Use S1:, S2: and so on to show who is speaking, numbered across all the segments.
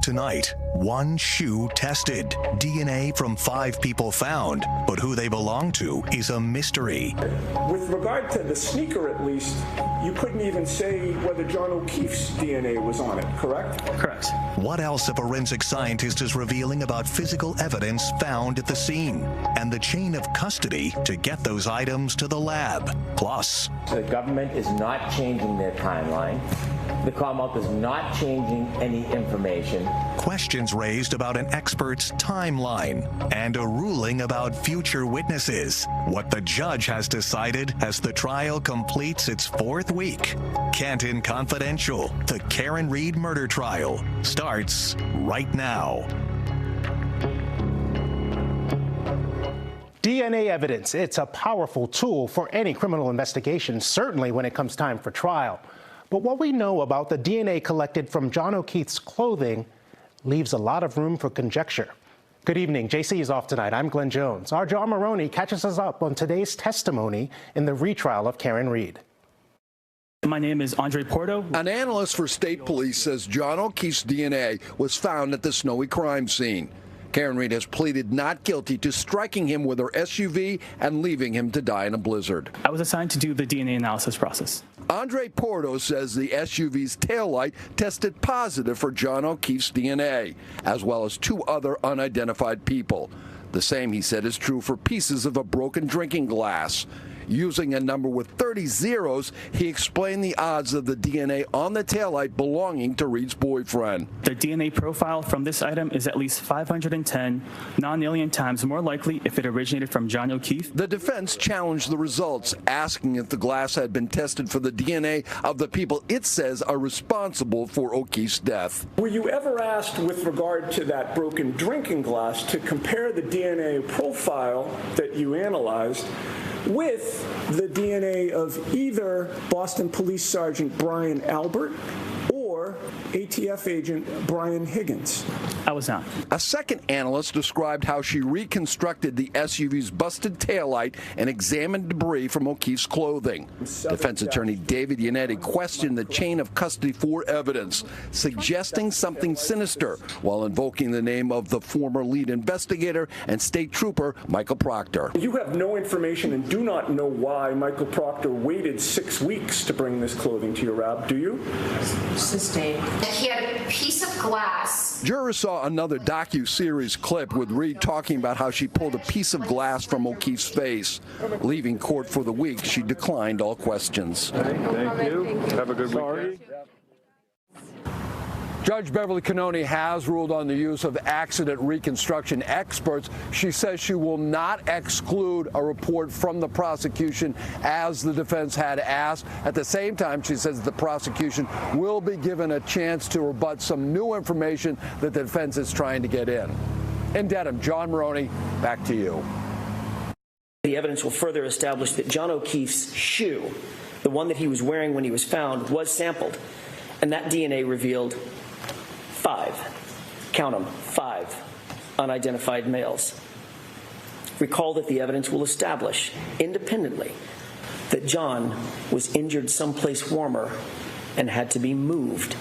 S1: Tonight, one shoe tested. DNA from 5 people found, but who they belong to is a mystery.
S2: With regard to the sneaker, at least, you couldn't even say whether John O'Keefe's DNA was on it, correct?
S3: Correct.
S1: What else a forensic scientist is revealing about physical evidence found at the scene and the chain of custody to get those items to the lab. Plus,
S4: the government is not changing their timeline. The Commonwealth is not changing any information.
S1: Questions raised about an expert's timeline and a ruling about future witnesses. What the judge has decided as the trial completes its 4th week. Canton Confidential, the Karen Read murder trial, starts right now.
S5: DNA evidence, it's a powerful tool for any criminal investigation, certainly when it comes time for trial. But what we know about the DNA collected from John O'Keefe's clothing leaves a lot of room for conjecture. Good evening. JC is off tonight. I'm Glenn Jones. Our John Maroney catches us up on today's testimony in the retrial of Karen Read.
S3: My name is Andre Porto.
S6: An analyst for state police says John O'Keefe's DNA was found at the snowy crime scene. Karen Read has pleaded not guilty to striking him with her SUV and leaving him to die in a blizzard.
S3: I was assigned to do the DNA analysis process.
S6: Andre Porto says the SUV's taillight tested positive for John O'Keefe's DNA, as well as 2 other unidentified people. The same, he said, is true for pieces of a broken drinking glass. Using a number with 30 zeros, he explained the odds of the DNA on the taillight belonging to Read's boyfriend.
S3: The DNA profile from this item is at least 510 non-alien times more likely if it originated from John O'Keefe.
S6: The defense challenged the results, asking if the glass had been tested for the DNA of the people it says are responsible for O'Keefe's death.
S2: Were you ever asked with regard to that broken drinking glass to compare the DNA profile that you analyzed with the DNA of either Boston Police Sergeant Brian Albert or ATF agent Brian Higgins?
S3: I was not.
S6: A second analyst described how she reconstructed the SUV's busted taillight and examined debris from O'Keefe's clothing. Defense attorney David Yannetti questioned the chain of custody for evidence, suggesting something sinister while invoking the name of the former lead investigator and state trooper Michael Proctor.
S2: You have no information and do not know why Michael Proctor waited 6 weeks to bring this clothing to your lab, do you?
S7: Sustained. He had a piece of glass.
S6: Jurors saw another docu-series clip with Read talking about how she pulled a piece of glass from O'Keefe's face. Leaving court for the week, she declined all questions.
S8: Thank you. Have a good weekend. Judge Beverly Cannone has ruled on the use of accident reconstruction experts. She says she will not exclude a report from the prosecution as the defense had asked. At the same time, she says the prosecution will be given a chance to rebut some new information that the defense is trying to get in. In Dedham, John Maroney, back to you.
S9: The evidence will further establish that John O'Keefe's shoe, the one that he was wearing when he was found, was sampled, and that DNA revealed 5, count them, 5 unidentified males. Recall that the evidence will establish independently that John was injured someplace warmer and had to be moved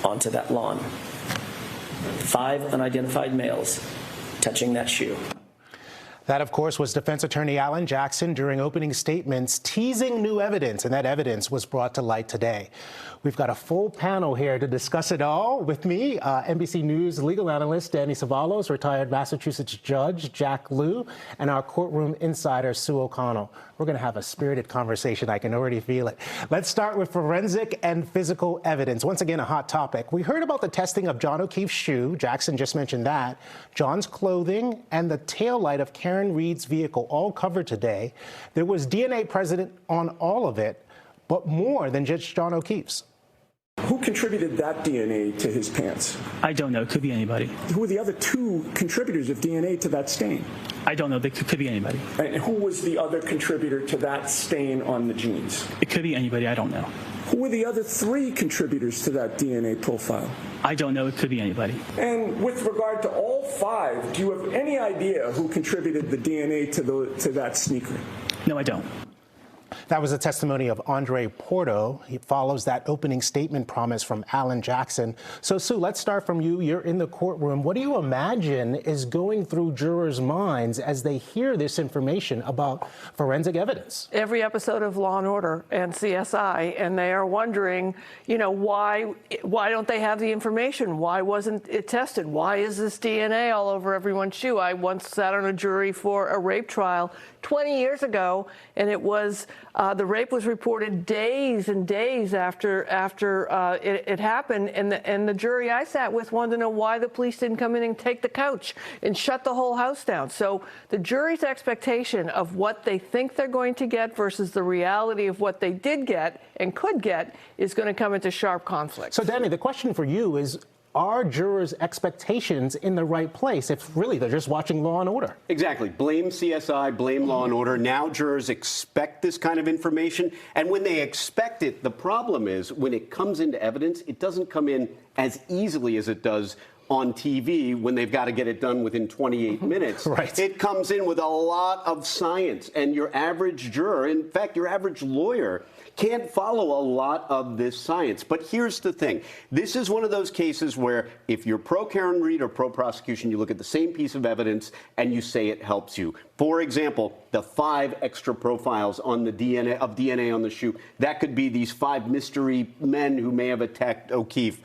S9: onto that lawn. 5 unidentified males touching that shoe.
S5: That, of course, was defense attorney Alan Jackson during opening statements teasing new evidence, and that evidence was brought to light today. We've got a full panel here to discuss it all. With me, NBC News legal analyst Danny Savalos, retired Massachusetts judge Jack Liu, and our courtroom insider Sue O'Connell. We're going to have a spirited conversation. I can already feel it. Let's start with forensic and physical evidence. Once again, a hot topic. We heard about the testing of John O'Keefe's shoe. Jackson just mentioned that. John's clothing and the taillight of Karen Read's vehicle all covered today. There was DNA present on all of it, but more than just John O'Keefe's.
S2: Who contributed that DNA to his pants?
S3: I don't know. It could be anybody.
S2: Who were the other 2 contributors of DNA to that stain?
S3: I don't know. They could be anybody.
S2: And who was the other contributor to that stain on the jeans?
S3: It could be anybody. I don't know.
S2: Who were the other 3 contributors to that DNA profile?
S3: I don't know. It could be anybody.
S2: And with regard to all 5, do you have any idea who contributed the DNA to that sneaker?
S3: No, I don't.
S5: That was the testimony of Andre Porto. He follows that opening statement promise from Alan Jackson. So, Sue, let's start from you. You're in the courtroom. What do you imagine is going through jurors' minds as they hear this information about forensic evidence?
S10: Every episode of Law and Order and CSI, and they are wondering, you know, why don't they have the information? Why wasn't it tested? Why is this DNA all over everyone's shoe? I once sat on a jury for a rape trial 20 years ago, and it was the rape was reported days and days after it happened, and the jury I sat with wanted to know why the police didn't come in and take the couch and shut the whole house down. So the jury's expectation of what they think they're going to get versus the reality of what they did get and could get is going to come into sharp conflict.
S5: So, Danny, the question for you is, are jurors' expectations in the right place if really they're just watching Law and Order?
S11: Exactly. Blame CSI, blame Law and Order. Now jurors expect this kind of information. And when they expect it, the problem is when it comes into evidence, it doesn't come in as easily as it does on TV when they've got to get it done within 28 minutes.
S5: Right.
S11: It comes in with a lot of science. And your average juror, in fact, your average lawyer, can't follow a lot of this science. But here's the thing. This is one of those cases where if you're pro-Karen Reed or pro-prosecution, you look at the same piece of evidence and you say it helps you. For example, the 5 extra profiles on the DNA on the shoe. That could be these 5 mystery men who may have attacked O'Keefe.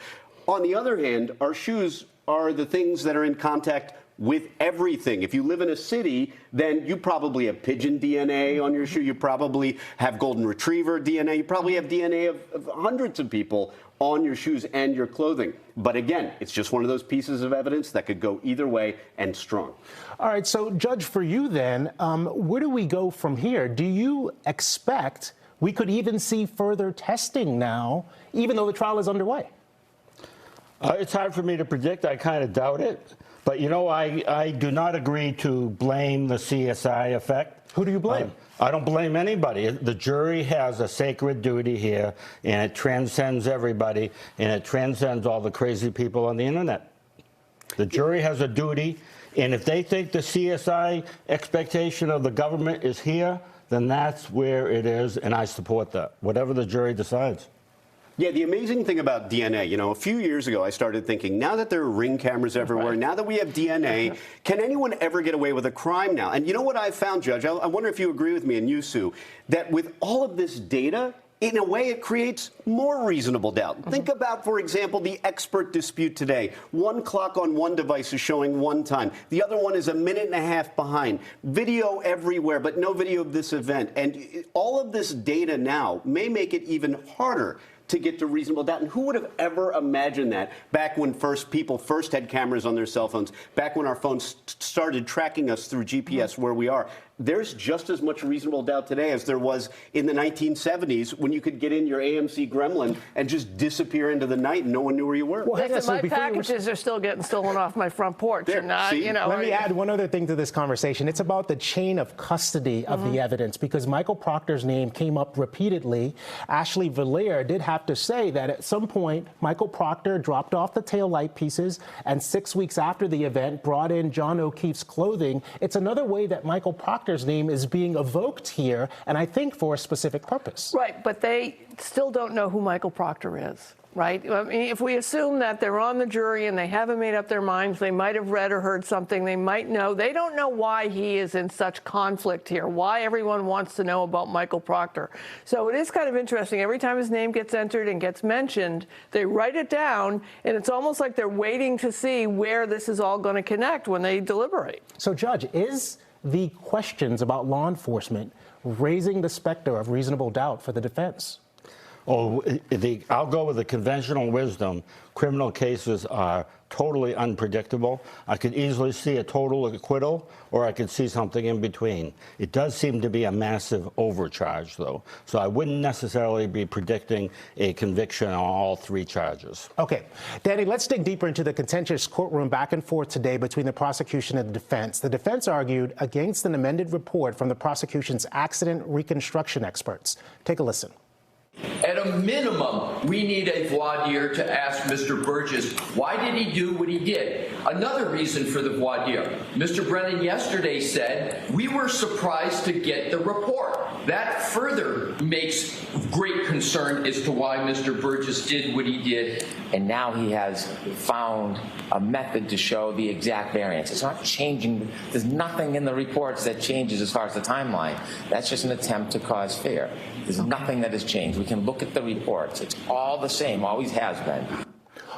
S11: On the other hand, our shoes are the things that are in contact with everything. If you live in a city, then you probably have pigeon DNA on your shoe. You probably have golden retriever DNA. You probably have DNA of hundreds of people on your shoes and your clothing. But again, it's just one of those pieces of evidence that could go either way and strong.
S5: All right, so Judge, for you then, where do we go from here? Do you expect we could even see further testing now, even though the trial is underway?
S12: It's hard for me to predict. I kind of doubt it. But, you know, I do not agree to blame the CSI effect.
S5: Who do you blame?
S12: I don't blame anybody. The jury has a sacred duty here, and it transcends everybody, and it transcends all the crazy people on the internet. The jury has a duty, and if they think the CSI expectation of the government is here, then that's where it is, and I support that, whatever the jury decides.
S11: Yeah, the amazing thing about DNA, you know, a few years ago I started thinking, now that there are Ring cameras everywhere, now that we have DNA, can anyone ever get away with a crime now? And you know what I found, Judge? I wonder if you agree with me, and you, Sue, that with all of this data, in a way, it creates more reasonable doubt. Think about, for example, the expert dispute today. One clock on one device is showing one time. The other one is a minute and a half behind. Video everywhere, but no video of this event. And all of this data now may make it even harder to get to reasonable doubt. And who would have ever imagined that back when people first had cameras on their cell phones, back when our phones started tracking us through GPS where we are? There's just as much reasonable doubt today as there was in the 1970s when you could get in your AMC Gremlin and just disappear into the night and no one knew where you were.
S10: Well, my packages are still getting stolen off my front porch.
S11: There,
S10: you know,
S5: Let me add one other thing to this conversation. It's about the chain of custody of the evidence, because Michael Proctor's name came up repeatedly. Ashley Valere did have to say that at some point, Michael Proctor dropped off the taillight pieces and 6 weeks after the event brought in John O'Keefe's clothing. It's another way that Michael Proctor's name is being evoked here, and I think for a specific purpose.
S10: Right, but they still don't know who Michael Proctor is, right? I mean, if we assume that they're on the jury and they haven't made up their minds, they might have read or heard something, they might know. They don't know why he is in such conflict here, why everyone wants to know about Michael Proctor. So it is kind of interesting. Every time his name gets entered and gets mentioned, they write it down, and it's almost like they're waiting to see where this is all going to connect when they deliberate.
S5: So, Judge, is the questions about law enforcement raising the specter of reasonable doubt for the defense?
S12: Oh, I'll go with the conventional wisdom. Criminal cases are totally unpredictable. I could easily see a total acquittal, or I could see something in between. It does seem to be a massive overcharge, though. So I wouldn't necessarily be predicting a conviction on all 3 charges.
S5: Okay. Danny, let's dig deeper into the contentious courtroom back and forth today between the prosecution and the defense. The defense argued against an amended report from the prosecution's accident reconstruction experts. Take a listen.
S13: At a minimum, we need a voir dire to ask Mr. Burgess, why did he do what he did? Another reason for the voir dire. Mr. Brennan yesterday said, we were surprised to get the report. That further makes great concern as to why Mr. Burgess did what he did.
S4: And now he has found a method to show the exact variance. It's not changing. There's nothing in the reports that changes as far as the timeline. That's just an attempt to cause fear. There's nothing that has changed. We can look at the reports. It's all the same, always has been.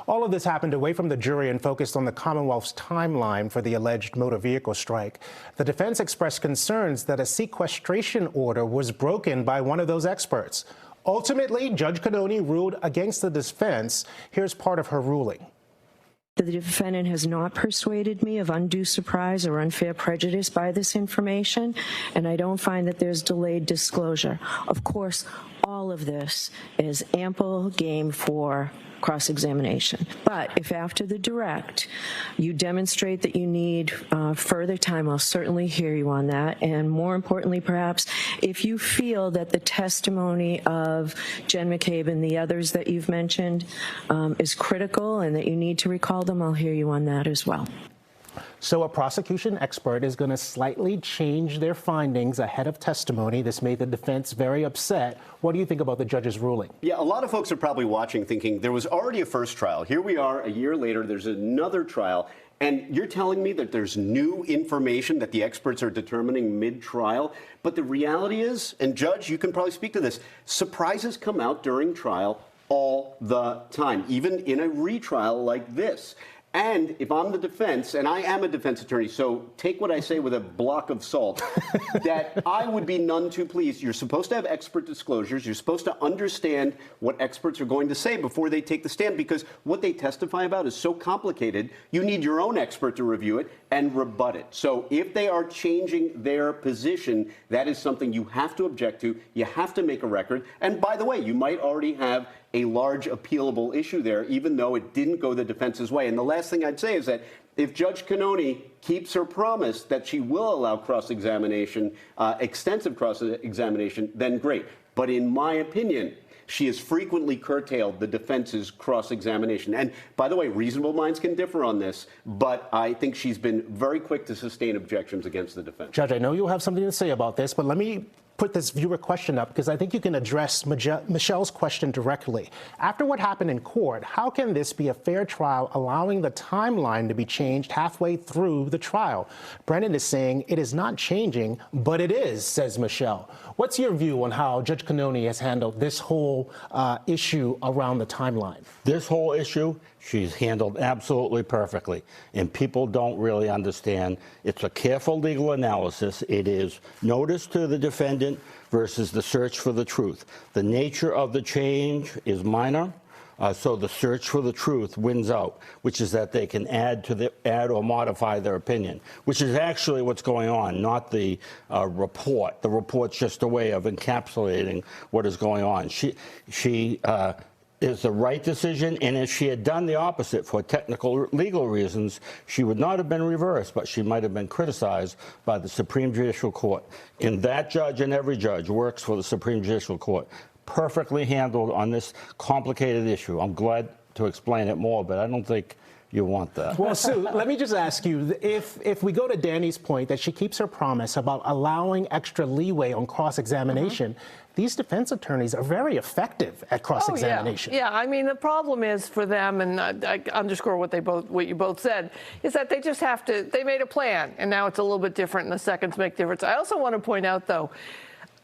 S5: All of this happened away from the jury and focused on the Commonwealth's timeline for the alleged motor vehicle strike. The defense expressed concerns that a sequestration order was broken by one of those experts. Ultimately, Judge Cannone ruled against the defense. Here's part of her ruling.
S14: The defendant has not persuaded me of undue surprise or unfair prejudice by this information, and I don't find that there's delayed disclosure. Of course, all of this is ample game for cross-examination. But if after the direct you demonstrate that you need further time, I'll certainly hear you on that. And more importantly, perhaps, if you feel that the testimony of Jen McCabe and the others that you've mentioned is critical and that you need to recall them, I'll hear you on that as well.
S5: So a prosecution expert is going to slightly change their findings ahead of testimony. This made the defense very upset. What do you think about the judge's ruling?
S11: Yeah, a lot of folks are probably watching thinking there was already a first trial. Here we are a year later, there's another trial. And you're telling me that there's new information that the experts are determining mid-trial. But the reality is, and Judge, you can probably speak to this, surprises come out during trial all the time, even in a retrial like this. And if I'm the defense, and I am a defense attorney, so take what I say with a block of salt, that I would be none too pleased. You're supposed to have expert disclosures. You're supposed to understand what experts are going to say before they take the stand, because what they testify about is so complicated, you need your own expert to review it and rebut it. So if they are changing their position, that is something you have to object to. You have to make a record. And by the way, you might already have a large appealable issue there, even though it didn't go the defense's way. And the last thing I'd say is that if Judge Cannone keeps her promise that she will allow cross-examination, extensive cross-examination, then great. But in my opinion, she has frequently curtailed the defense's cross-examination. And by the way, reasonable minds can differ on this, but I think she's been very quick to sustain objections against the defense.
S5: Judge, I know you'll have something to say about this, but let me put this viewer question up because I think you can address Michelle's question directly. After what happened in court, how can this be a fair trial allowing the timeline to be changed halfway through the trial? Brennan is saying it is not changing, but it is, says Michelle. What's your view on how Judge Cannone has handled this whole issue around the timeline?
S12: This whole issue, she's handled absolutely perfectly, and people don't really understand. It's a careful legal analysis. It is notice to the defendant versus the search for the truth. The nature of the change is minor, so the search for the truth wins out, which is that they can add or modify their opinion, which is actually what's going on, not the report. The report's just a way of encapsulating what is going on. She is the right decision, and if she had done the opposite for technical legal reasons, she would not have been reversed, but she might have been criticized by the Supreme Judicial Court. And that judge and every judge works for the Supreme Judicial Court. Perfectly handled on this complicated issue. I'm glad to explain it more, but I don't think you want that.
S5: Well, Sue, let me just ask you, if we go to Danny's point that she keeps her promise about allowing extra leeway on cross-examination, these defense attorneys are very effective at cross-examination.
S10: Oh, yeah. I mean, the problem is for them, and I underscore what you both said, is that they just have to, they made a plan, and now it's a little bit different, and the seconds make difference. I also want to point out, though,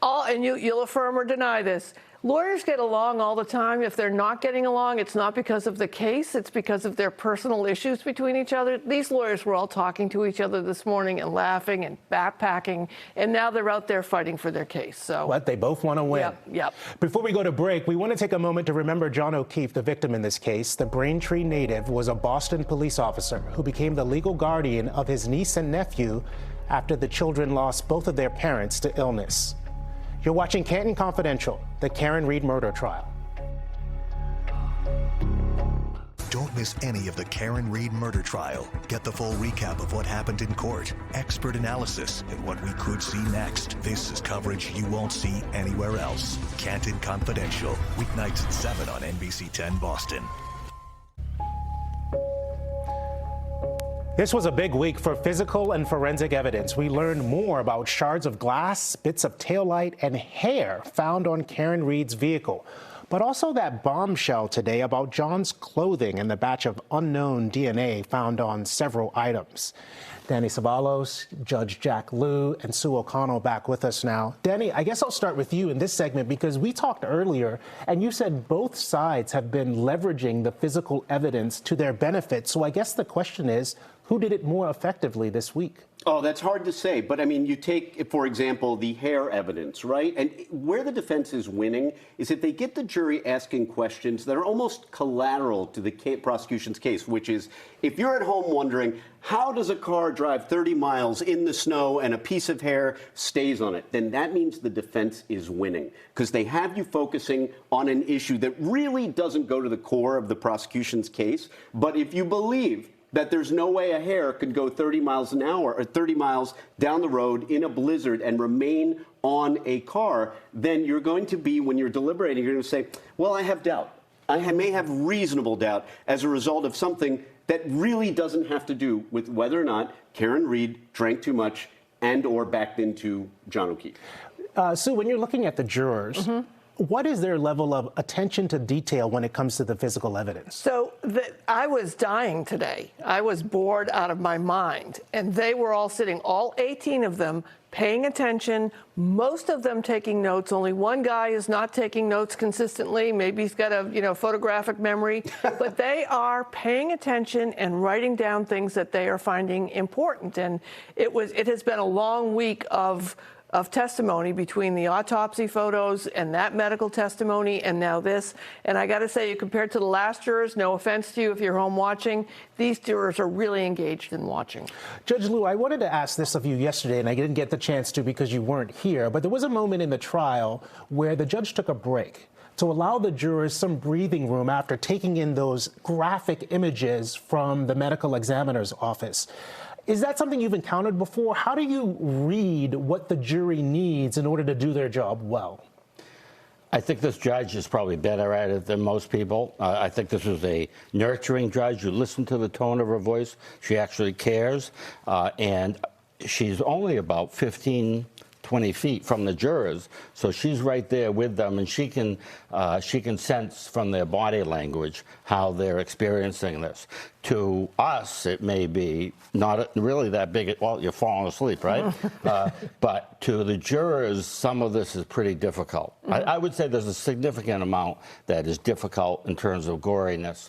S10: and you'll affirm or deny this, lawyers get along all the time. If they're not getting along, it's not because of the case. It's because of their personal issues between each other. These lawyers were all talking to each other this morning and laughing and backpacking, and now they're out there fighting for their case. So
S5: what? They both want to win.
S10: Yep.
S5: Before we go to break, we want to take a moment to remember John O'Keefe, the victim in this case. The Braintree native was a Boston police officer who became the legal guardian of his niece and nephew after the children lost both of their parents to illness. You're watching Canton Confidential, the Karen Reed murder trial.
S1: Don't miss any of the Karen Reed murder trial. Get the full recap of what happened in court, expert analysis, and what we could see next. This is coverage you won't see anywhere else. Canton Confidential, weeknights at 7 on NBC 10 Boston.
S5: This was a big week for physical and forensic evidence. We learned more about shards of glass, bits of taillight, and hair found on Karen Reed's vehicle. But also that bombshell today about John's clothing and the batch of unknown DNA found on several items. Danny Savalos, Judge Jack Liu, and Sue O'Connell back with us now. Danny, I guess I'll start with you in this segment because we talked earlier and you said both sides have been leveraging the physical evidence to their benefit. So I guess the question is, who did it more effectively this week?
S11: Oh, that's hard to say. But I mean, you take, for example, the hair evidence, right? And where the defense is winning is if they get the jury asking questions that are almost collateral to the prosecution's case, which is if you're at home wondering, how does a car drive 30 miles in the snow and a piece of hair stays on it? Then that means the defense is winning because they have you focusing on an issue that really doesn't go to the core of the prosecution's case. But if you believe that there's no way a hair could go 30 miles an hour or 30 miles down the road in a blizzard and remain on a car, then you're going to be, when you're deliberating, you're going to say, well, I have doubt. I may have reasonable doubt as a result of something that really doesn't have to do with whether or not Karen Reed drank too much and or backed into John O'Keefe.
S5: Sue, when you're looking at the jurors, what is their level of attention to detail when it comes to the physical evidence?
S10: So I was dying today. I was bored out of my mind. And they were all sitting, all 18 of them, paying attention, most of them taking notes. Only one guy is not taking notes consistently. Maybe he's got a photographic memory. But they are paying attention and writing down things that they are finding important. And it has been a long week of testimony between the autopsy photos and that medical testimony and now this. And I got to say, compared to the last jurors, no offense to you if you're home watching, these jurors are really engaged in watching.
S5: Judge Liu, I wanted to ask this of you yesterday, and I didn't get the chance to because you weren't here, but there was a moment in the trial where the judge took a break to allow the jurors some breathing room after taking in those graphic images from the medical examiner's office. Is that something you've encountered before? How do you read what the jury needs in order to do their job well?
S12: I think this judge is probably better at it than most people. I think this is a nurturing judge. You listen to the tone of her voice. She actually cares. And she's only about 20 feet from the jurors, so she's right there with them, and she can sense from their body language how they're experiencing this. To us, it may be not really that big. Well, you're falling asleep, right? But to the jurors, some of this is pretty difficult. I would say there's a significant amount that is difficult in terms of goriness.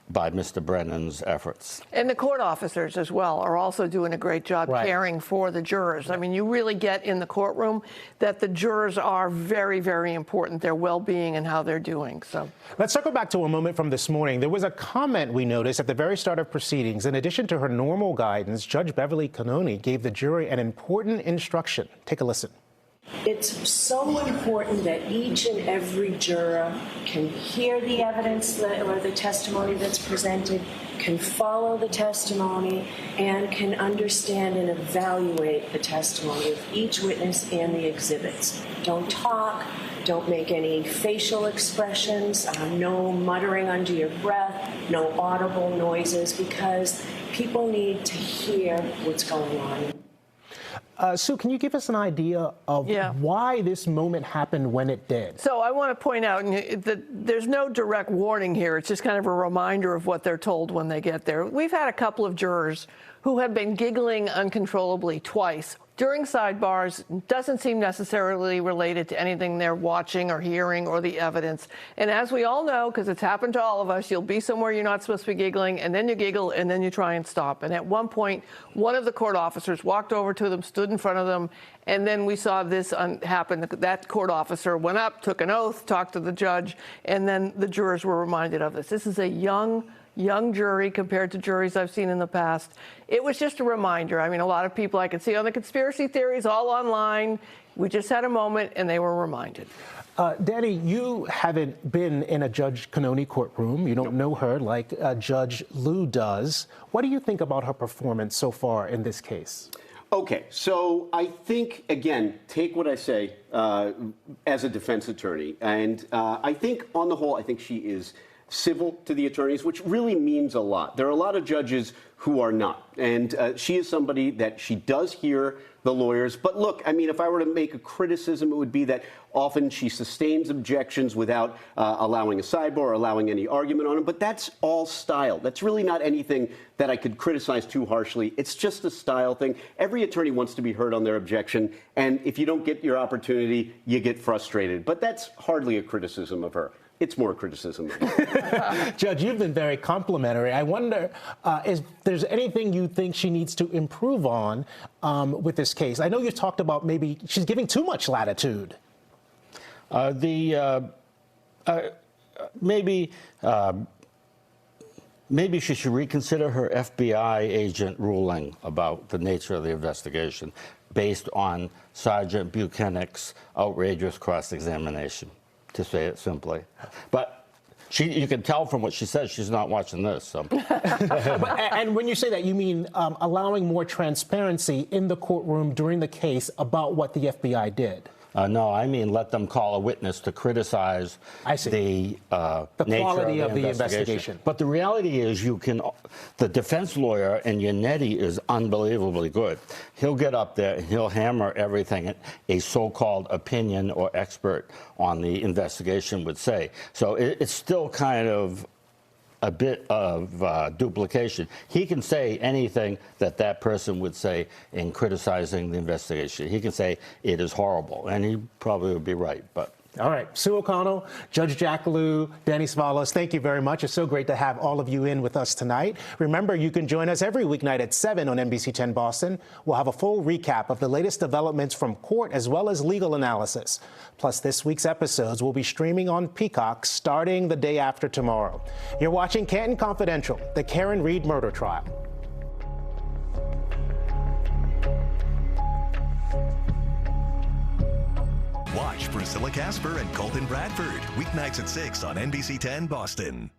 S12: By Mr. Brennan's efforts.
S10: And the court officers as well are also doing a great job caring for the jurors. I mean, you really get in the courtroom that the jurors are very, very important, their well-being and how they're doing. So
S5: let's circle back to a moment from this morning. There was a comment we noticed at the very start of proceedings. In addition to her normal guidance, Judge Beverly Cannone gave the jury an important instruction. Take a listen.
S14: It's so important that each and every juror can hear the evidence or the testimony that's presented, can follow the testimony, and can understand and evaluate the testimony of each witness and the exhibits. Don't talk, don't make any facial expressions, no muttering under your breath, no audible noises, because people need to hear what's going on.
S5: Sue, can you give us an idea of why this moment happened when it did?
S10: So I want to point out that there's no direct warning here. It's just kind of a reminder of what they're told when they get there. We've had a couple of jurors who have been giggling uncontrollably twice during sidebars. Doesn't seem necessarily related to anything they're watching or hearing or the evidence. And as we all know, because it's happened to all of us, you'll be somewhere you're not supposed to be giggling, and then you giggle, and then you try and stop. And at one point, one of the court officers walked over to them, stood in front of them, and then we saw this happen. That court officer went up, took an oath, talked to the judge, and then the jurors were reminded of this. This is a young jury compared to juries I've seen in the past. It was just a reminder. I mean, a lot of people I could see on the conspiracy theories all online. We just had a moment, and they were reminded.
S5: Danny, you haven't been in a Judge Cannone courtroom. You don't know her like Judge Liu does. What do you think about her performance so far in this case?
S11: Okay, so I think, again, take what I say as a defense attorney. And I think, on the whole, I think she is civil to the attorneys, which really means a lot. There are a lot of judges who are not. And she is somebody that she does hear the lawyers. But look, I mean, if I were to make a criticism, it would be that often she sustains objections without allowing a sidebar or allowing any argument on them. But that's all style. That's really not anything that I could criticize too harshly. It's just a style thing. Every attorney wants to be heard on their objection. And if you don't get your opportunity, you get frustrated. But that's hardly a criticism of her. It's more criticism.
S5: Judge, you've been very complimentary. I wonder if there's anything you think she needs to improve on with this case. I know you talked about maybe she's giving too much latitude.
S12: Maybe she should reconsider her FBI agent ruling about the nature of the investigation based on Sergeant Buchanan's outrageous cross-examination, to say it simply. But you can tell from what she says she's not watching this. So.
S5: And when you say that, you mean allowing more transparency in the courtroom during the case about what the FBI did?
S12: No, I mean let them call a witness to criticize the
S5: quality of the investigation.
S12: But the reality is the defense lawyer, and Yannetti is unbelievably good. He'll get up there and he'll hammer everything a so-called opinion or expert on the investigation would say. So it's still kind of a bit of duplication. He can say anything that person would say in criticizing the investigation. He can say it is horrible, and he probably would be right. But
S5: all right, Sue O'Connell, Judge Jack Liu, Danny Svalos, thank you very much. It's so great to have all of you in with us tonight. Remember, you can join us every weeknight at 7 on NBC 10 Boston. We'll have a full recap of the latest developments from court as well as legal analysis. Plus, this week's episodes will be streaming on Peacock starting the day after tomorrow. You're watching Canton Confidential, the Karen Reed murder trial.
S1: Watch Priscilla Casper and Colton Bradford, weeknights at 6 on NBC 10 Boston.